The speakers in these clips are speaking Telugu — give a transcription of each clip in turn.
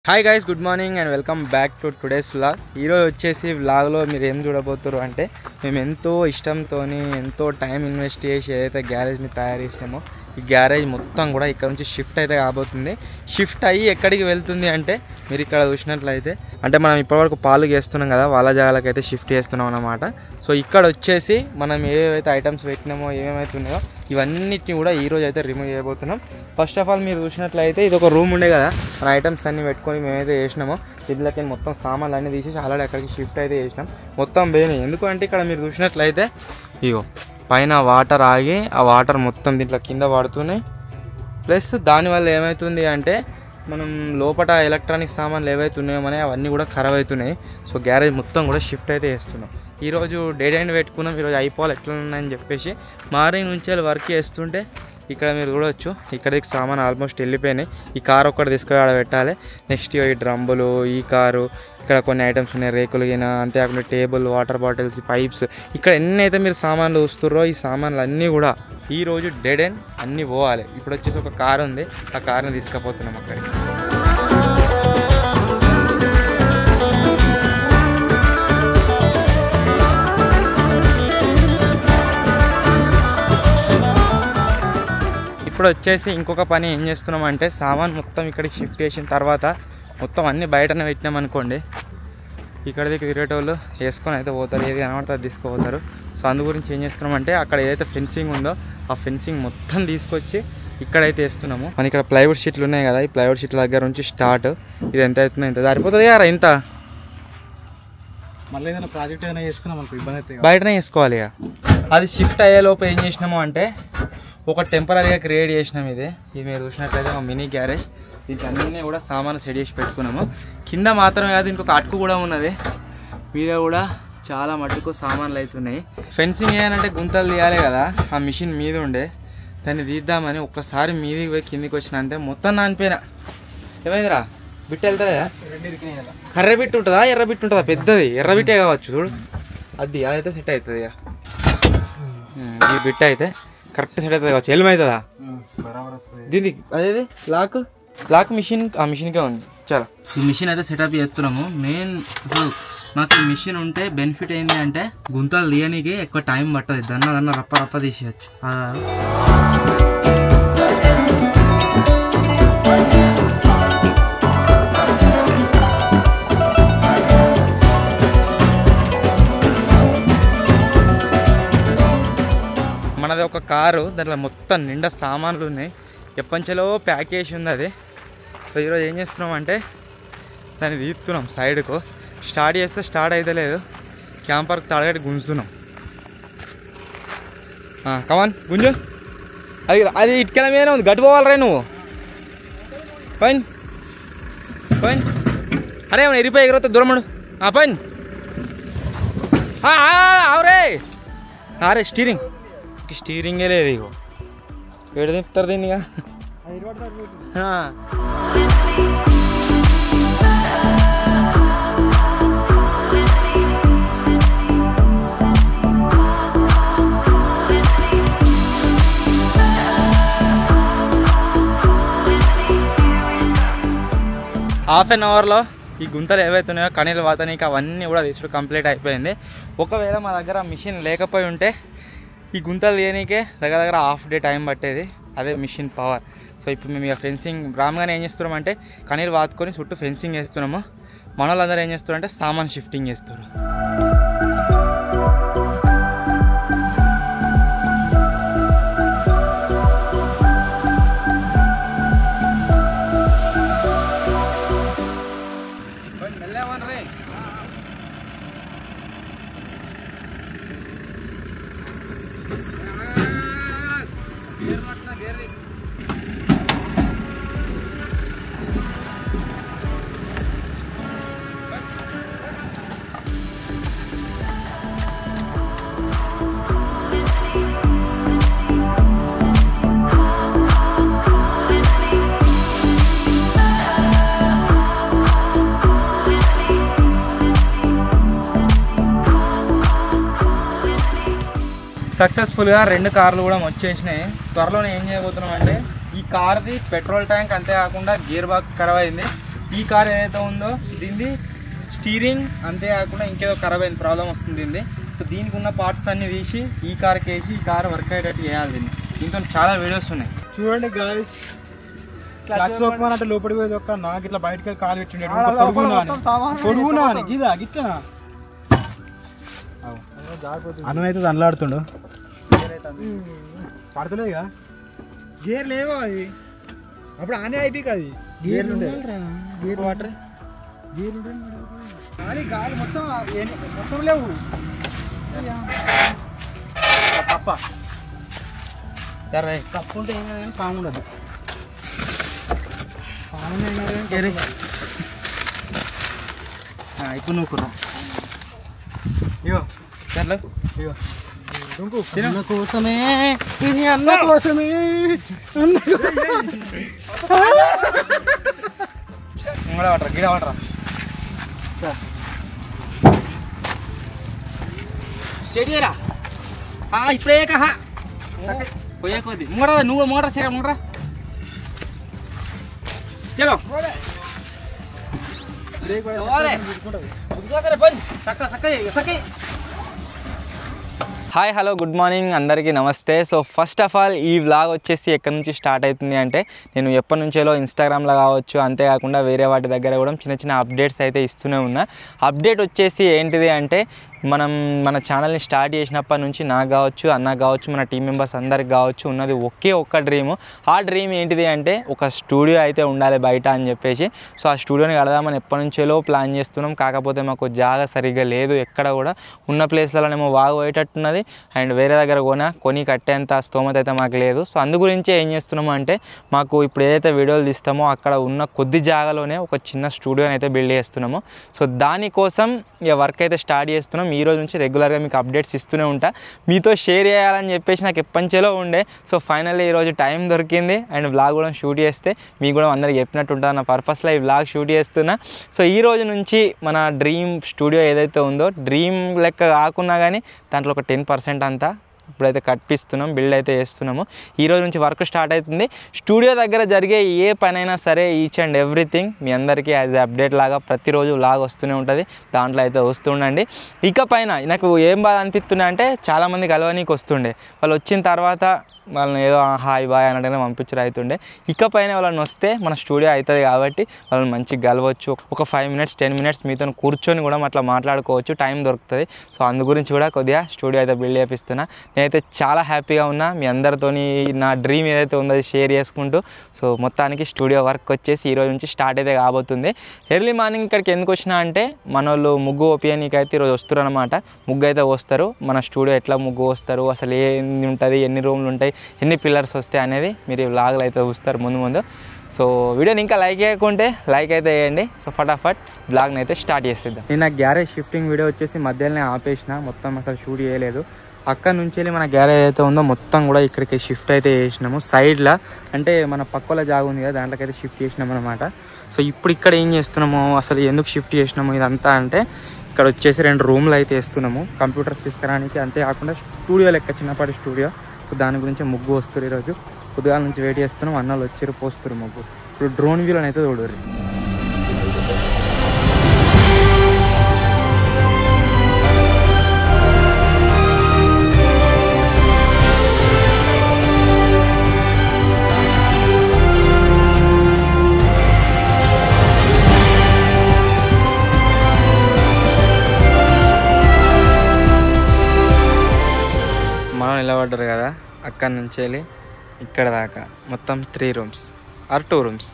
Hi guys, good morning and welcome back to today's vlog. ఈరోజు వచ్చేసి వ్లాగ్లో మీరు ఏం చూడబోతున్నారు అంటే, మేము ఎంతో ఇష్టంతో ఎంతో టైం ఇన్వెస్ట్ చేసి ఏదైతే గ్యారేజ్ని తయారు చేసినామో ఈ గ్యారేజ్ మొత్తం కూడా ఇక్కడ నుంచి షిఫ్ట్ అయితే కాబోతుంది. షిఫ్ట్ అయ్యి ఎక్కడికి వెళ్తుంది అంటే, మీరు ఇక్కడ చూసినట్లయితే అంటే మనం ఇప్పటివరకు పాలు చేస్తున్నాం కదా, వాళ్ళ జాగాలకు అయితే షిఫ్ట్ చేస్తున్నాం అన్నమాట. సో ఇక్కడ వచ్చేసి మనం ఏవైతే ఐటమ్స్ పెట్టినామో ఏమేమైతే ఉన్నాయో ఇవన్నిటిని కూడా ఈరోజు అయితే రిమూవ్ చేయబోతున్నాం. ఫస్ట్ ఆఫ్ ఆల్ మీరు చూసినట్లయితే ఇది ఒక రూమ్ ఉండే కదా, మన ఐటమ్స్ అన్నీ పెట్టుకొని మేమైతే చేసినామో దీంట్లోకి మొత్తం సామాన్లు అన్నీ తీసేసి ఆల్రెడీ అక్కడికి షిఫ్ట్ అయితే చేసినాం. మొత్తం పోయినాయి. ఎందుకంటే ఇక్కడ మీరు చూసినట్లయితే ఇగో పైన వాటర్ ఆగి ఆ వాటర్ మొత్తం దీంట్లో కింద పడుతున్నాయి. ప్లస్ దానివల్ల ఏమవుతుంది అంటే మనం లోపల ఎలక్ట్రానిక్ సామాన్లు ఏవైతే ఉన్నాయో అవన్నీ కూడా ఖరాబ్ అవుతున్నాయి. సో గ్యారేజ్ మొత్తం కూడా షిఫ్ట్ అయితే చేస్తున్నాం. ఈరోజు డెడ్ ఎండ్ పెట్టుకున్నాం, ఈరోజు అయిపోవాలి ఎట్లా ఉన్నాయని చెప్పేసి మార్నింగ్ నుంచి వర్క్ చేస్తుంటే ఇక్కడ మీరు చూడవచ్చు ఇక్కడికి సామాన్ ఆల్మోస్ట్ వెళ్ళిపోయినాయి. ఈ కార్ ఒక్కటి తీసుకొని ఆడ పెట్టాలి. నెక్స్ట్ ఈ డ్రమ్ములు, ఈ కారు, ఇక్కడ కొన్ని ఐటమ్స్ ఉన్నాయి, రేకులు గిన, అంతేకాకుండా టేబుల్, వాటర్ బాటిల్స్, పైప్స్, ఇక్కడ ఎన్ని అయితే మీరు సామాన్లు చూస్తుర్రో ఈ సామాన్లు అన్నీ కూడా ఈరోజు డెడ్ ఎండ్ అన్నీ పోవాలి. ఇప్పుడు వచ్చేసి ఒక కారు ఉంది, ఆ కార్ని తీసుకుపోతున్నాం అక్కడికి. ఇప్పుడు వచ్చేసి ఇంకొక పని ఏం చేస్తున్నాం అంటే, సామాన్ మొత్తం ఇక్కడికి షిఫ్ట్ చేసిన తర్వాత మొత్తం అన్నీ బయటనే పెట్టినాం అనుకోండి, ఇక్కడికి తిరిగేటోళ్ళు వేసుకొని అయితే పోతారు, ఏది కనబడితే అది తీసుకుపోతారు. సో అందు గురించి ఏం చేస్తున్నాం అంటే, అక్కడ ఏదైతే ఫెన్సింగ్ ఉందో ఆ ఫెన్సింగ్ మొత్తం తీసుకొచ్చి ఇక్కడైతే వేస్తున్నాము. మన ఇక్కడ ప్లైవుడ్ షీట్లు ఉన్నాయి కదా, ఈ ప్లైవుడ్ షీట్ల దగ్గర నుంచి స్టార్ట్ ఇది ఎంత అవుతుందో ఇంత సరిపోతుంది కదా ఇంత. మళ్ళీ ఏదైనా ప్రాజెక్ట్ ఏదైనా చేసుకున్నాం మనకు ఇబ్బంది అయితే బయటనే వేసుకోవాలి ఇక. అది షిఫ్ట్ అయ్యే లోపు ఏం చేసినాము అంటే ఒక టెంపరీగా క్రియేట్ చేసినాం. ఇది మీరు చూసినట్లయితే మా మినీ గ్యారేజ్, దీనికి అన్నీ కూడా సామాన్లు సెట్ చేసి పెట్టుకున్నాము. కింద మాత్రమే కాదు ఇంకొక అటుకు కూడా ఉన్నది, మీద కూడా చాలా మట్టుకు సామాన్లు అవుతున్నాయి. ఫెన్సింగ్ ఏదంటే గుంతలు తీయాలి కదా, ఆ మిషన్ మీద ఉండే దాన్ని తీద్దామని ఒక్కసారి మీదికి పోయి కిందికి వచ్చినంతే మొత్తం నానిపోయినా. ఏమైందిరా బిట్ వెళ్తారా? కర్ర బిట్ ఉంటుందా ఎర్ర బిట్ ఉంటుందా? పెద్దది ఎర్ర బిట్టే కావచ్చు చూడు, అది అదైతే సెట్ అవుతుంది. ఇక ఈ బిట్ అయితే కరెక్ట్ సెట్ అవుతుంది కావచ్చు. ఏమవుతుందా దీనికి? అదేది లాక్ మిషన్, ఆ మిషన్కే ఉంది. చాలా ఈ మిషన్ అయితే సెటప్ చేస్తున్నాము. మెయిన్ అసలు నాకు ఈ మిషన్ ఉంటే బెనిఫిట్ ఏంటి అంటే, గుంతలు తీయడానికి ఎక్కువ టైం పట్టదు, దన్న రప్ప తీసేయచ్చు. మనది ఒక కారు, దాంట్లో మొత్తం నిండా సామాన్లు ఉన్నాయి, ఎప్పంచెలో ప్యాక్ చేసి ఉంది అది. సో ఈరోజు ఏం చేస్తున్నాం అంటే దాన్ని తీస్తున్నాం సైడ్కు. స్టార్ట్ చేస్తే స్టార్ట్ అయితే లేదు, క్యాంపర్కి తడగట్టి గుంజుతున్నాం. కమాన్ గుంజు, అది ఇటుకెల మీదనే ఉంది, గట్టుకోవాలరా నువ్వు. పైన్ పైన్ అరే ఏమన్నా ఎరిపోయి ఎగురవుతుంది దూరముడు. పైన్ అవరే అరే స్టీరింగే లేదు. ఇగో ఏడు తిప్పుతారు దీన్ని. హాఫ్ అన్ అవర్లో ఈ గుంతలు ఏవైతే ఉన్నాయో కనీలు వాతానికి అవన్నీ కూడా తీసుడు కంప్లీట్ అయిపోయింది. ఒకవేళ మా దగ్గర మిషన్ లేకపోయి ఉంటే ఈ గుంతలు తీయనీకే దగ్గర హాఫ్ డే టైం పట్టేది, అదే మిషన్ పవర్. సో ఇప్పుడు మేము ఇక ఫెన్సింగ్ రామ్గానే ఏం చేస్తున్నాం అంటే కనీరు వాతుకొని చుట్టూ ఫెన్సింగ్ వేస్తున్నాము. మన వాళ్ళందరూ ఏం చేస్తారు అంటే సామాన్ షిఫ్టింగ్ చేస్తారు. సక్సెస్ఫుల్గా 2 కార్లు కూడా వచ్చేసినాయి. త్వరలోనే ఏం చేయబోతున్నాం అంటే, ఈ కార్ది పెట్రోల్ ట్యాంక్ అంతేకాకుండా గేర్ బాక్స్ ఖరాబ్ అయింది. ఈ కార్ ఏదైతే ఉందో దీన్ని స్టీరింగ్ అంతేకాకుండా ఇంకేదో ఖరాబ్ అయిన ప్రాబ్లం వస్తుంది దీన్ని. సో దీనికి ఉన్న పార్ట్స్ అన్ని తీసి ఈ కార్కి వేసి ఈ కార్ వర్క్ అయ్యేటట్టు చేయాలి దీన్ని. దీంతో చాలా వీడియోస్ ఉన్నాయి చూడండి గాయస్. అంటే లోపలికి పోయేది ఒక్క నాకు ఇట్లా బయటకి కాలు పెట్టిండే పొడుగునా అని గిదా గిట్లా అన్న అయితే దండలాడుతుండు పడతలేదుగా గేర్ లేవా అది అప్పుడు ఆనే అయిపోయి కదా గేర్ గేర్ వాటర్ గేర్ కానీ గాలి మొత్తం మొత్తం లేవు తప్ప తప్పు ఉంటే ఏం కానీ పాము ఉండదు. ఇప్పుడు నువ్వు కుర్రా ఇగో సర్లే ఇగో అన్న కోసమే అన్న కోసమే వాటరా గిడ వాటరా స్టేట్ చేయరా ఇప్పుడే కహా పోయేకోద్ది మూడరా నువ్వు మూడరా సరే మూడరా చలో హాయ్ హలో గుడ్ మార్నింగ్ అందరికీ నమస్తే. సో ఫస్ట్ ఆఫ్ ఆల్ ఈ వ్లాగ్ వచ్చేసి ఎక్కడి నుంచి స్టార్ట్ అవుతుంది అంటే నేను ఎప్పటి నుంచేలో ఇన్స్టాగ్రామ్లో కావచ్చు అంతేకాకుండా వేరే వాటి దగ్గర కూడా చిన్న చిన్న అప్డేట్స్ అయితే ఇస్తూనే ఉన్నా. అప్డేట్ వచ్చేసి ఏంటిది అంటే మనం మన ఛానల్ని స్టార్ట్ చేసినప్పటి నుంచి నాకు కావచ్చు అన్నకు కావచ్చు మన టీం మెంబర్స్ అందరికి కావచ్చు ఉన్నది ఒకే ఒక్క డ్రీము. ఆ డ్రీమ్ ఏంటిది అంటే ఒక స్టూడియో అయితే ఉండాలి బయట అని చెప్పేసి. సో ఆ స్టూడియోని కడదామని ఎప్పటి నుంచేలో ప్లాన్ చేస్తున్నాం. కాకపోతే మాకు జాగా సరిగ్గా లేదు ఎక్కడ కూడా. ఉన్న ప్లేస్లలోనేమో బాగా పోయేటట్టున్నది అండ్ వేరే దగ్గర కొని కట్టేంత స్తోమత అయితే మాకు లేదు. సో అందు గురించి ఏం చేస్తున్నాము అంటే మాకు ఇప్పుడు ఏదైతే వీడియోలు తీస్తామో అక్కడ ఉన్న కొద్ది జాగాలోనే ఒక చిన్న స్టూడియోని అయితే బిల్డ్ చేస్తున్నాము. సో దానికోసం ఇక వర్క్ అయితే స్టార్ట్ చేస్తున్నాం. ఈ రోజు నుంచి రెగ్యులర్గా మీకు అప్డేట్స్ ఇస్తూనే ఉంటా, మీతో షేర్ చేయాలని చెప్పేసి నాకు ఎప్పటిలో ఉండే. సో ఫైనల్లీ ఈరోజు టైం దొరికింది అండ్ వ్లాగ్ కూడా షూట్ చేస్తే మీకు కూడా అందరికి చెప్పినట్టు ఉంటుంది అన్న పర్పస్లో ఈ వ్లాగ్ షూట్ చేస్తున్నా. సో ఈ రోజు నుంచి మన డ్రీమ్ స్టూడియో ఏదైతే ఉందో డ్రీమ్ లెక్క కాకున్నా కానీ దాంట్లో ఒక 10% అంతా ఇప్పుడైతే కట్టిస్తున్నాం, బిల్డ్ అయితే చేస్తున్నాము. ఈ రోజు నుంచి వర్క్ స్టార్ట్ అవుతుంది. స్టూడియో దగ్గర జరిగే ఏ పనైనా సరే ఈచ్ అండ్ ఎవ్రీథింగ్ మీ అందరికీ యాజ్ ఎ అప్డేట్ లాగా ప్రతిరోజు లాగ్ వస్తూనే ఉంటుంది, దాంట్లో అయితే వస్తుండండి. ఇకపైన నాకు ఏం బాధ అనిపిస్తుండే అంటే చాలామంది కలవనీకి వస్తుండే, వాళ్ళు వచ్చిన తర్వాత వాళ్ళని ఏదో హాయ్ బాయ్ అన్నట్టుగా పంపించరు అవుతుండే. ఇకపైన వాళ్ళని వస్తే మన స్టూడియో అవుతుంది కాబట్టి వాళ్ళని మంచిగా కలవచ్చు. ఒక 5 minutes 10 minutes మీతో కూర్చొని కూడా అట్లా మాట్లాడుకోవచ్చు, టైం దొరుకుతుంది. సో అందు గురించి కూడా కొద్దిగా స్టూడియో అయితే బిల్డ్ చేపిస్తున్నా. నేనైతే చాలా హ్యాపీగా ఉన్నా మీ అందరితోని నా డ్రీమ్ ఏదైతే ఉందో అది షేర్ చేసుకుంటూ. సో మొత్తానికి స్టూడియో వర్క్ వచ్చేసి ఈరోజు నుంచి స్టార్ట్ అయితే కాబోతుంది. ఎర్లీ మార్నింగ్ ఇక్కడికి ఎందుకు వచ్చినా అంటే మన వాళ్ళు ముగ్గు ఓపియనీకి అయితే ఈరోజు వస్తారు అనమాట. ముగ్గు అయితే వస్తారు, మన స్టూడియో ఎట్లా ముగ్గు వస్తారు, అసలు ఏంది ఉంటుంది, ఎన్ని రూమ్లు ఉంటాయి, ఎన్ని పిల్లర్స్ వస్తాయి అనేది మీరు వ్లాగ్లు అయితే చూస్తారు ముందు. సో వీడియోని ఇంకా లైక్ చేయకుంటే లైక్ అయితే వేయండి. సో ఫటాఫట్ వ్లాగ్ని అయితే స్టార్ట్ చేసేద్దాం. నేను గ్యారేజ్ షిఫ్టింగ్ వీడియో వచ్చేసి మధ్యలోనే ఆపేసిన, మొత్తం అసలు షూట్ చేయలేదు. అక్కడ నుంచి వెళ్ళి మన గ్యారేజ్ అయితే ఉందో మొత్తం కూడా ఇక్కడికి షిఫ్ట్ అయితే చేసినాము. సైడ్లో అంటే మన పక్కల జాగా ఉంది కదా దాంట్లోకి అయితే షిఫ్ట్ చేసినాము అనమాట. సో ఇప్పుడు ఇక్కడ ఏం చేస్తున్నాము, అసలు ఎందుకు షిఫ్ట్ చేసినాము ఇదంతా అంటే ఇక్కడ వచ్చేసి 2 రూమ్లు అయితే వేస్తున్నాము కంప్యూటర్స్ తీసుకురానికి, అంతేకాకుండా స్టూడియో లెక్క చిన్నపాటి స్టూడియో. సో దాని గురించి ముగ్గు వస్తారు. ఈరోజు పొద్దుగాల నుంచి వెయిట్ చేస్తున్నాం, అన్నాళ్ళు వచ్చారు పోస్తారు ముగ్గు. ఇప్పుడు డ్రోన్ వ్యూలను అయితే చూడరు. మనం నిలబడ్డారు కదా అక్కడి నుంచి వెళ్ళి ఇక్కడ దాకా మొత్తం 3 rooms ఆర్ 2 rooms.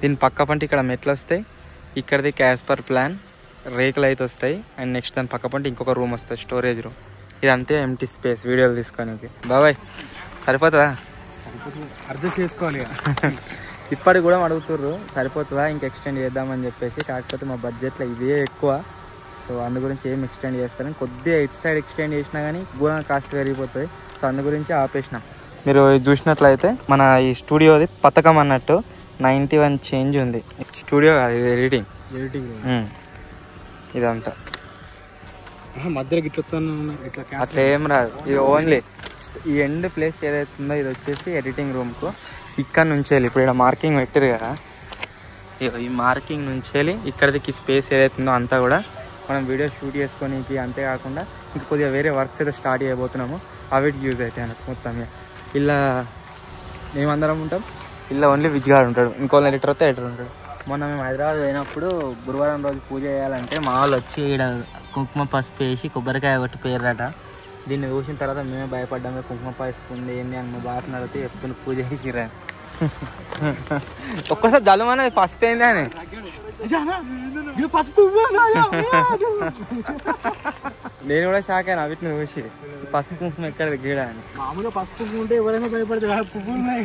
దీని పక్క పంట ఇక్కడ మెట్లు వస్తాయి, ఇక్కడిది యాజ్ పర్ ప్లాన్ రేకులు అయితే వస్తాయి అండ్ నెక్స్ట్ దాని పక్క పంట ఇంకొక రూమ్ వస్తుంది, స్టోరేజ్ రూమ్. ఇదంతే ఎంటీ స్పేస్ వీడియోలు తీసుకోనికి. బాబాయ్ సరిపోతుందా? అడ్జస్ట్ చేసుకోవాలి. ఇప్పటికి కూడా అడుగుతుర్రు సరిపోతుందా ఇంక ఎక్స్టెండ్ చేద్దామని చెప్పేసి. కాకపోతే మా బడ్జెట్లో ఇదే ఎక్కువ. సో అందు గురించి ఏం ఎక్స్టెండ్ చేస్తారని కొద్దిగా ఇటు సైడ్ ఎక్స్టెండ్ చేసినా కానీ ఘోరంగా కాస్ట్ పెరిగిపోతుంది. సో అందు గురించి ఆపేసినాం. మీరు చూసినట్లయితే మన ఈ స్టూడియోది పథకం అన్నట్టు 91 చేంజ్ ఉంది. స్టూడియో కాదు ఇది, ఎడిటింగ్ ఇదంతా మధ్యలో అట్లా ఏం రాదు. ఇది ఓన్లీ ఈ ఎండ్ ప్లేస్ ఏదైతే ఉందో ఇది వచ్చేసి ఎడిటింగ్ రూమ్కు. ఇక్కడ నుంచి వెళ్ళి ఇప్పుడు ఇక్కడ మార్కింగ్ పెట్టారు కదా, ఈ మార్కింగ్ నుంచి వెళ్ళి ఇక్కడికి స్పేస్ ఏదైతుందో అంతా కూడా మనం వీడియో షూట్ చేసుకోనికి, అంతేకాకుండా ఇంకా కొద్దిగా వేరే వర్క్స్ అయితే స్టార్ట్ చేయబోతున్నాము. అవి యూజ్ అవుతాయి అన్నట్టు మొత్తం. ఇలా మేమందరం ఉంటాం, ఇలా ఓన్లీ విజ్గాడు ఉంటాడు, ఇంకో లీటర్ వస్తే ఎటర్ ఉంటాడు. మొన్న మేము హైదరాబాద్ పోయినప్పుడు గురువారం రోజు పూజ చేయాలంటే మా వాళ్ళు వచ్చి ఇక్కడ కుంకుమ పసుపు వేసి కొబ్బరికాయ కొట్టి పేర్రట. దీన్ని చూసిన తర్వాత మేమే భయపడ్డాము, కుంకుమ పసుపు ఉంది ఏంది అని మా బాగా నడితే చెప్తున్న పూజ చేసిరా. ఒక్కసారి జలమనేది పసుపు ఏంది అని పసుపు నేను కూడా షాక్ అయినా వీటిని చూసి, పసుపు కుంకుమ ఎక్కడ గీడ అని. మామూలుగా పసుపు ఉంటే ఎవరైనా భయపడతారు, పువ్వులు ఉన్నాయి.